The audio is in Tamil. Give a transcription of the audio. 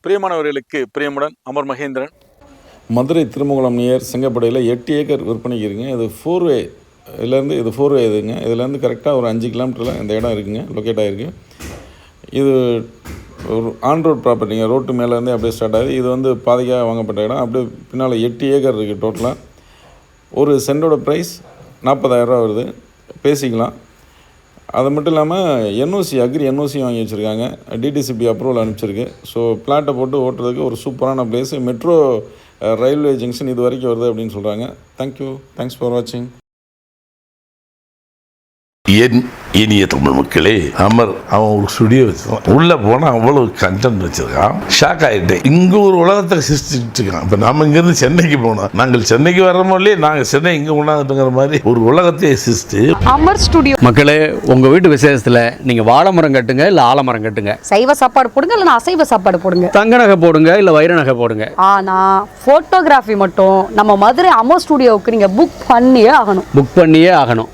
பிரியமானவர்களுக்கு பிரியமுடன் அமர் மகேந்திரன். மதுரை திருமங்கலம் நியர் செங்கப்படையில் 8 ஏக்கர் விற்பனைக்கு இருக்குங்க. இது 4 வே இதுலேருந்து இது 4 வே இதுங்க. இதுலேருந்து கரெக்டாக ஒரு 5 கிலோமீட்டரில் இந்த இடம் இருக்குங்க, லொக்கேட் ஆகிருக்கு. இது ஒரு ஆன் ரோட் ப்ராப்பர்ட்டிங்க, ரோட்டு மேலேருந்தே அப்படியே ஸ்டார்ட் ஆகுது. இது வந்து பாதிக்காக வாங்கப்பட்ட இடம். அப்படியே பின்னால் 8 ஏக்கர் இருக்குது டோட்டலாக. ஒரு சென்டோட ப்ரைஸ் 40,000 வருது, பேசிக்கலாம். அது மட்டும் இல்லாமல் என்ஓசி என்ஓசி வாங்கி வச்சுருக்காங்க, டிடிசிபி அப்ரூவல் அனுப்பிச்சிருக்கு. ஸோ பிளாட்டை போட்டு ஓட்டுறதுக்கு ஒரு சூப்பரான பிளேஸு. மெட்ரோ ரயில்வே ஜங்ஷன் இது வரைக்கும் வருது அப்படின்னு சொல்கிறாங்க. தேங்க்யூ, தேங்க்ஸ் ஃபார் வாட்சிங். என் இனிய தமிழ் மக்களே, அமர் அவன் ஒரு ஸ்டுடியோ வச்சிருக்கான். உள்ள போனா அவ்வளவு கண்டென்ட் வச்சிருக்கான். ஷாக் ஆகிட்டேன். இங்க ஒரு உலகத்தை சிருஷ்டிட்டு இருக்கான். இப்ப நாம இங்க இருந்து சென்னைக்கு போனோம், நாங்கள் சென்னைக்கு வர்றோமோ இல்லையே, நாங்க சென்னை இங்க கொண்டாந்துட்டுங்கிற மாதிரி ஒரு உலகத்தை சிருஷ்டி அமர் ஸ்டுடியோ. மக்களே, உங்க வீட்டு விசேஷத்துல நீங்க வாழை மரம் கட்டுங்க இல்ல ஆலமரம் கட்டுங்க, சைவ சாப்பாடு போடுங்க இல்ல அசைவ சாப்பாடு போடுங்க, தங்க நகை போடுங்க இல்ல வைர நகை போடுங்க. ஆனா போட்டோகிராஃபி மட்டும் நம்ம மதுரை அமர் ஸ்டுடியோவுக்கு நீங்க புக் பண்ணியே ஆகணும். புக் பண்ணியே ஆகணும்.